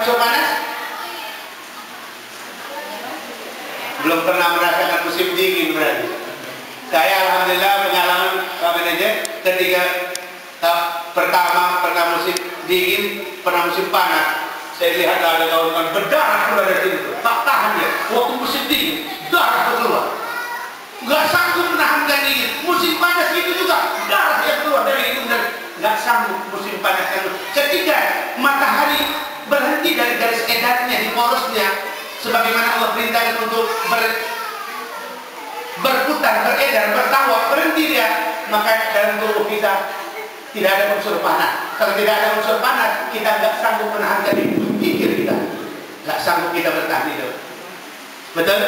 Musim panas? Belum pernah merasakan musim dingin berarti. Saya alhamdulillah pengalaman Pak Manajer ketika pertama pernah musim dingin, pernah musim panas. Saya lihat ada kawan-kawan berdarah keluar dari situ. Tak tahan ya. Waktu musim dingin, darah keluar. Nggak sanggup menahan dingin. Musim panas itu juga darah yang keluar dari hidung dan nggak sanggup musim panas itu. Ketika matahari berhenti dari garis edarnya di porosnya, sebagaimana Allah perintahkan untuk berputar, beredar, bertawaf, berhenti dia, maka dalam tubuh kita tidak ada unsur panas. Kalau tidak ada unsur panas, kita nggak sanggup menahan dari pikir kita, nggak sanggup kita bertahan hidup. Betul?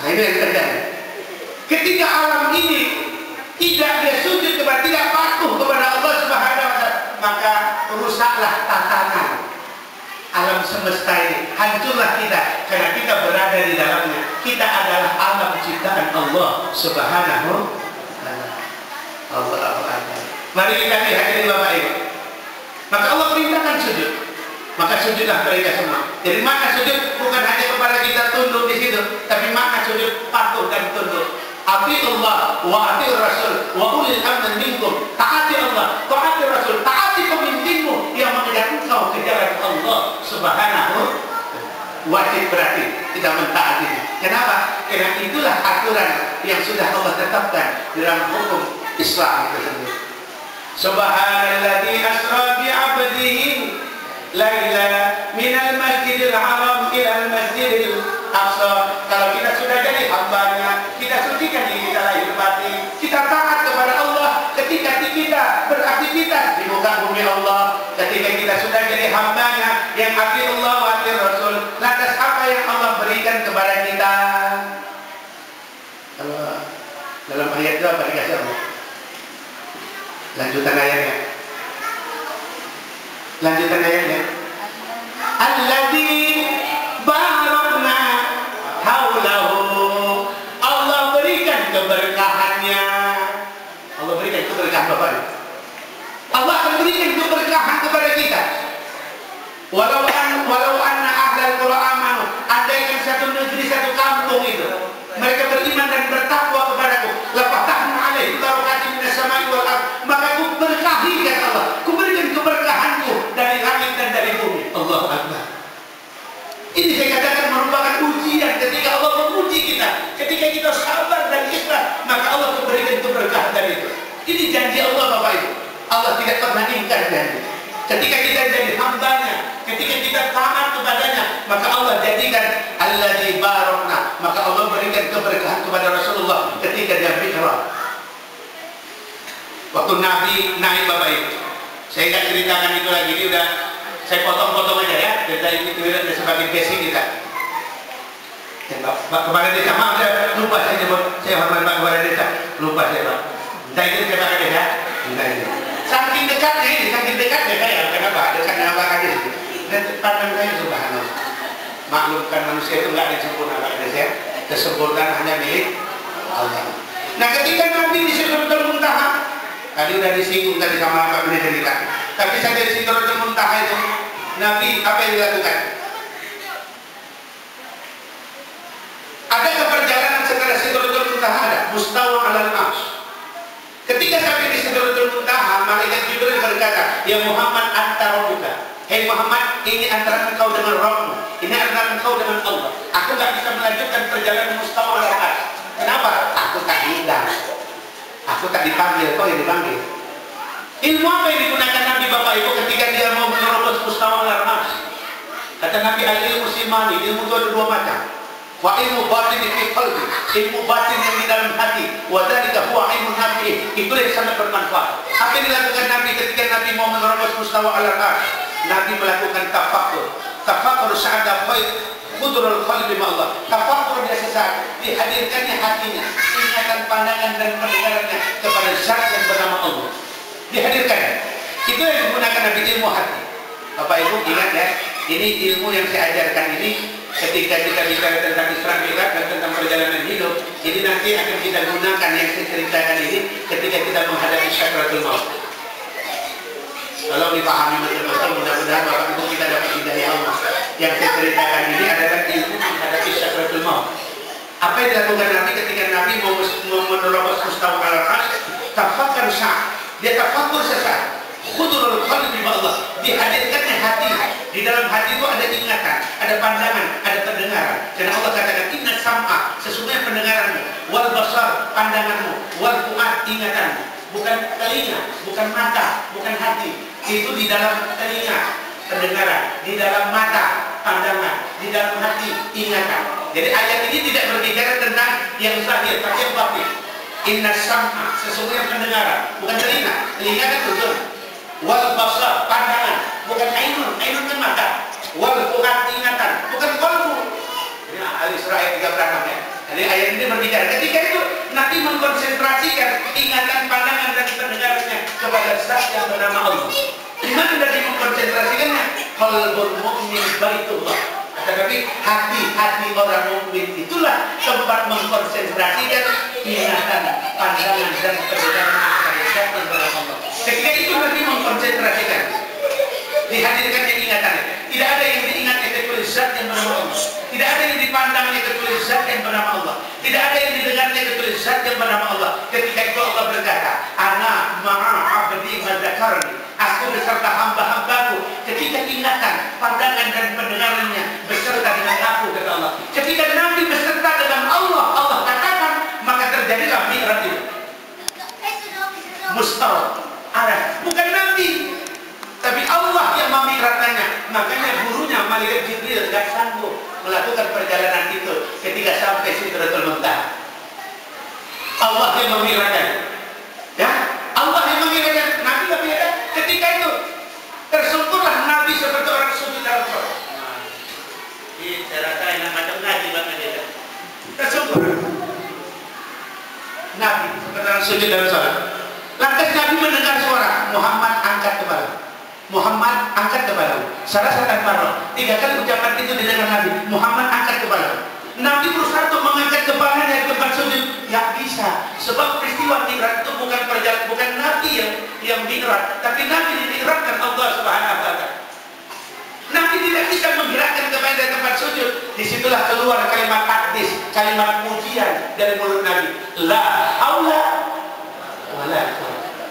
Nah ini yang terjadi. Ketika alam ini tidak dia sujud kepada, tidak patuh kepada Allah Subhanahu wa Ta'ala, maka rusaklah tatanan alam semesta ini, hancurlah kita karena kita berada di dalamnya. Kita adalah alam ciptaan Allah Subhanahu wa Ta'ala. Allah. Mari kita lihat ini Bapak Ibu. Maka Allah perintahkan sujud. Maka sujudlah mereka semua. Jadi makna sujud bukan hanya kepada kita tunduk di situ, tapi makna sujud patuh dan tunduk. Atiullah wa atiur Rasul wa ulil amri minkum. Taati Allah, taati Rasul, taati pemimpinmu yang mengajak engkau ke jalan Allah Subhanahu. Wajib berarti tidak mentaati. Kenapa? Karena itulah aturan yang sudah Allah tetapkan dalam hukum Islam itu sendiri. Subhanalladzi asra bi 'abdihi laila minal masjidil haram ilal masjidil aqsa. Kalau kita sudah jadi hambanya, kita sucikan diri kita lahir batin, kita taat kepada Allah ketika kita beraktivitas di muka bumi Allah. Ketika kita sudah jadi hambanya yang ati Allah wa ati Rasul, lantas apa yang Allah berikan kepada kita? Kalau dalam ayat itu apa dikasih Allah? Lanjutan ayatnya. Alladzi barakna haulahu. Allah berikan keberkahannya. Allah berikan keberkahan Bapak. Allah akan berikan keberkahan kepada kita. Walau anna ahlal qura amanu, andaikan satu negeri, satu kampung itu mereka beriman dan bertakwa kepadaku, lafatahna alaihim barakatin minas samai wal ardh, maka ku berkahi kata Allah, ku berikan keberkahanku dari langit dan dari bumi. Allahu Akbar. Ini saya katakan merupakan ujian ketika Allah menguji kita. Ketika kita sabar dan ikhlas, maka Allah memberikan keberkahan dari itu. Ini janji Allah Bapak Ibu. Allah tidak pernah ingkar janji. Ketika kita jadi hambanya, ketika kita taat kepadanya, maka Allah jadikan alladzi barakna, maka Allah berikan keberkahan kepada Rasulullah ketika dia mi'raj. Waktu Nabi naik Bapak Ibu, saya nggak ceritakan itu lagi, ini udah saya potong-potong aja ya, kita ini udah sebagai basic kita. Kepala desa, maaf saya lupa saya nyebut, saya hormat Pak Kepala Desa, lupa saya Pak. Saya itu Pak Kades ya, saking dekatnya saya, kenapa? Dekat dengan Pak Kades. Dan pandang saya subhanallah. Maklumkan manusia itu nggak ada sempurna Pak Kades ya, kesempurnaan hanya milik Allah. Nah ketika Nabi di Sidratul Muntaha, tadi udah disinggung tadi sama Pak Kades cerita, tapi saya di Sidratul Muntaha itu Nabi apa yang dilakukan? Ada perjalanan setelah Sidratul Muntaha, ada mustawa alal arsy. Ketika sampai di Sidratul Muntaha, malaikat Jibril berkata, "Ya Muhammad, anta rabbuka." Hei Muhammad, ini antara engkau dengan Rabbmu, ini antara engkau dengan Allah. Aku nggak bisa melanjutkan perjalanan mustawa alal arsy. Kenapa? Aku tak diundang, aku tak dipanggil, kau yang dipanggil. Ilmu apa yang digunakan Nabi Bapak Ibu ketika dia mau menerobos mustawa alal arsy? Kata Nabi, al-ilmu simani, ilmu itu ada dua macam. Wa ilmu batin fi qalbi, ilmu batin yang di dalam hati, wa dzalika huwa ilmu nafi, itu yang sangat bermanfaat. Apa yang dilakukan Nabi ketika Nabi mau menerobos mustawa alal arsy? Nabi melakukan tafakkur. Tafakkur sa'ada khair qudrul qalbi ma Allah. Tafakkur dia sesaat dihadirkannya hatinya, ingatan pandangan dan pendengarannya kepada zat yang bernama Allah. Dihadirkan. Itu yang digunakan Nabi, ilmu hati. Bapak Ibu ingat ya, ini ilmu yang saya ajarkan ini ketika kita bicara tentang Isra Mi'raj dan tentang perjalanan hidup, ini nanti akan kita gunakan yang saya ceritakan ini ketika kita menghadapi Sakratul Maut. Kalau dipahami betul-betul, mudah-mudahan Bapak Ibu kita dapat hidayah Allah. Yang saya ceritakan ini adalah ilmu menghadapi sakratul maut. Apa yang dilakukan Nabi ketika Nabi mau menerobos mustawa al-arsh? Tafakkur sah. Dia tafakkur sesaat. Khudurul qalbi Allah. Dihadirkannya hati. Di dalam hati itu ada ingatan, ada pandangan, ada pendengaran. Karena Allah katakan inna sam'a, sesungguhnya pendengaranmu, wal basar, pandanganmu, wal fu'ad, ingatanmu. Bukan telinga, bukan mata, bukan hati. Itu di dalam telinga, pendengaran, di dalam mata, pandangan, di dalam hati, ingatan. Jadi ayat ini tidak berbicara tentang yang zahir, tapi yang batin. Inna sam'a, sesungguhnya pendengaran, bukan telinga. Telinga kan tujuh. Wal basar, pandangan, bukan ainun kan mata. Wal fu'ad, ingatan, bukan qalbu. Ini Al-Isra ayat 36 ya. Jadi ayat ini berbicara ketika itu Nabi mengkonsentrasikan ingatan, pandangan dan pendengarannya kepada zat yang bernama Allah. Di mana Nabi mengkonsentrasikannya? Qalbul mu'min baitullah. Tetapi hati-hati orang mukmin itulah tempat mengkonsentrasikan ingatan, pandangan dan pendengaran kepada zat yang bernama Allah. Ketika itu Nabi mengkonsentrasikan, dihadirkannya ingatannya. Tidak ada yang diingatnya kecuali zat yang bernama Allah. Tidak ada yang dipandangnya kecuali zat yang bernama Allah. Tidak ada yang didengarnya kecuali zat yang bernama Allah. Ketika itu Allah berkata, Ana ma'a abdi madzakarni. Aku beserta hamba-hambaku. Ketika ingatan, pandangan dan pendengarannya beserta dengan aku, kata Allah. Ketika Nabi beserta dengan Allah, Allah katakan, maka terjadilah mi'raj itu. Mustawa arah, bukan Nabi, tapi Allah yang memi'rajkannya. Makanya gurunya Malaikat Jibril gak sanggup melakukan perjalanan itu ketika sampai Sidratul Muntaha. Allah yang memi'rajkan, ya, Allah yang memi'rajkan. Nabi gak mi'raj. Ketika itu tersungkurlah Nabi seperti orang sujud dalam sholat. Ini saya rasa enak macam ngaji banget ya. Tersungkur Nabi seperti orang sujud dalam sholat. Lantas Nabi mendengar suara, Muhammad angkat kepala. Muhammad angkat kepala. Salah satu marah. 3 kali ucapan itu didengar Nabi. Muhammad angkat kepala. Nabi berusaha untuk mengangkat kepalanya dari tempat sujud, nggak bisa. Sebab peristiwa mi'raj itu bukan Nabi yang mi'raj, tapi Nabi dimi'rajkan Allah Subhanahu wa taala. Nabi tidak bisa menggerakkan kepala dari tempat sujud. Disitulah keluar kalimat takdis, kalimat pujian dari mulut Nabi. La haula wala quwwata.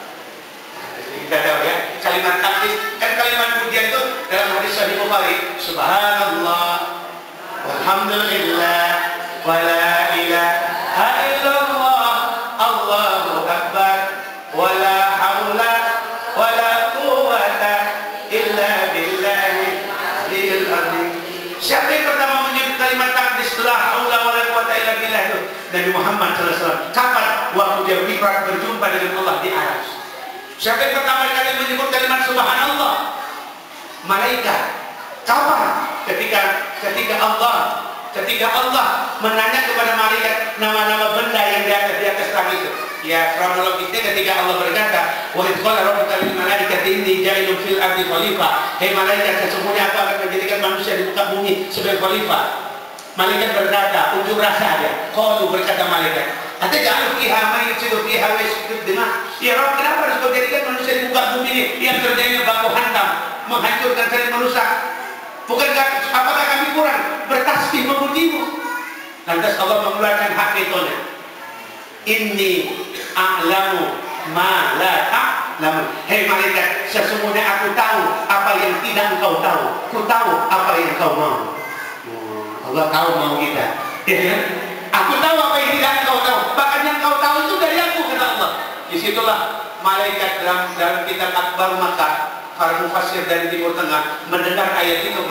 Kita tahu ya, kalimat takdis kan kalimat pujian itu dalam hadis Sahih Bukhari. Subhanallah, walhamdulillah, wala ilaha illallah, Allahu akbar, wala haula wala quwwata illa billahi al-aliyyil azim. Siapa yang pertama menyebut kalimat takdis la haula wala quwwata illa billah itu? Nabi Muhammad SAW. Kapan? Waktu dia mi'raj berjumpa dengan Allah di aras. Siapa yang pertama kali menyebut kalimat subhanallah? Malaikat. Kapan? Ketika Allah menanya kepada malaikat nama-nama benda yang di atas langit itu. Ya, kronologisnya ketika Allah berkata, wa idh qala rabbuka lil malaikati inni ja'ilun fil ardi khalifah. Hei malaikat, sesungguhnya aku akan menjadikan manusia di muka bumi sebagai khalifah. Malaikat berkata, unjuk rasa dia. Qalu, berkata malaikat, ataj'alu fiha man yufsidu fiha wa yasfiku dima. Ya Rabb, kenapa harus kau jadikan manusia di muka bumi ini yang kerjanya baku hantam, menghancurkan saling merusak? Bukankah apakah kami kurang bertasbih memujimu? Lantas Allah mengeluarkan hakikatnya. Inni a'lamu ma la ta'lamun. Hei malaikat, sesungguhnya aku tahu apa yang tidak engkau tahu. Ku tahu apa yang kau mau. Allah tahu mau kita. Ya, aku tahu apa yang tidak engkau tahu. Bahkan yang kau tahu itu dari aku, kata Allah. Disitulah malaikat dalam kitab Akbar Makkah, para mufassir dari Timur Tengah mendengar ayat itu.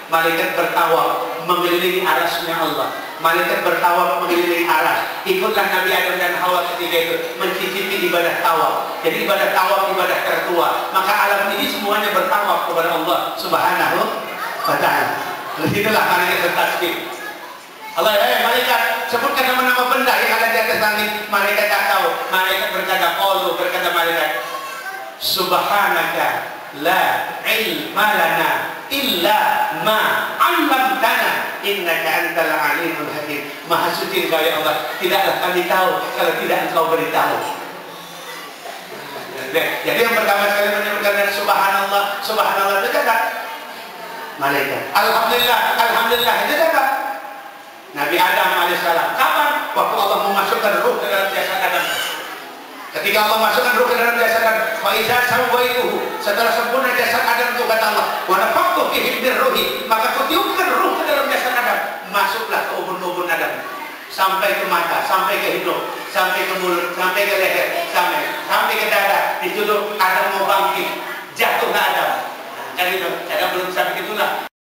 Malaikat bertawaf mengelilingi arasnya Allah. Malaikat bertawaf mengelilingi aras. Ikutlah Nabi Adam dan Hawa ketika itu mencicipi ibadah tawaf. Jadi ibadah tawaf ibadah tertua. Maka alam ini semuanya bertawaf kepada Allah Subhanahu wa ta'ala. Disitulah malaikat bertasbih. Allah, malaikat sebutkan nama-nama benda yang ada di atas langit. Malaikat tak tahu. Malaikat berkata, berkata malaikat, Subhanaka la ilma lana illa ma 'allamtana innaka antal alimul hakim. Maha suci Engkau ya Allah, tidaklah kami tahu kalau tidak Engkau beritahu. Jadi yang pertama sekali menyebutkan subhanallah, subhanallah itu kata malaikat. Alhamdulillah, alhamdulillah. Itu apa? Nabi Adam alaihissalam. Kapan? Waktu Allah memasukkan ruh ke dalam jasad Adam. Ketika Allah masukkan ruh ke dalam jasad Adam, fa iza sawaituhu, setelah sempurna jasad Adam itu kata Allah, wa nafakhtu fihi min ruhi, maka kutiupkan ruh ke dalam jasad Adam, masuklah ke ubun-ubun Adam, sampai ke mata, sampai ke hidung, sampai ke mulut, sampai ke leher, sampai ke dada. Di situ Adam mau bangkit, jatuhlah Adam. Kan itu, Adam belum sampai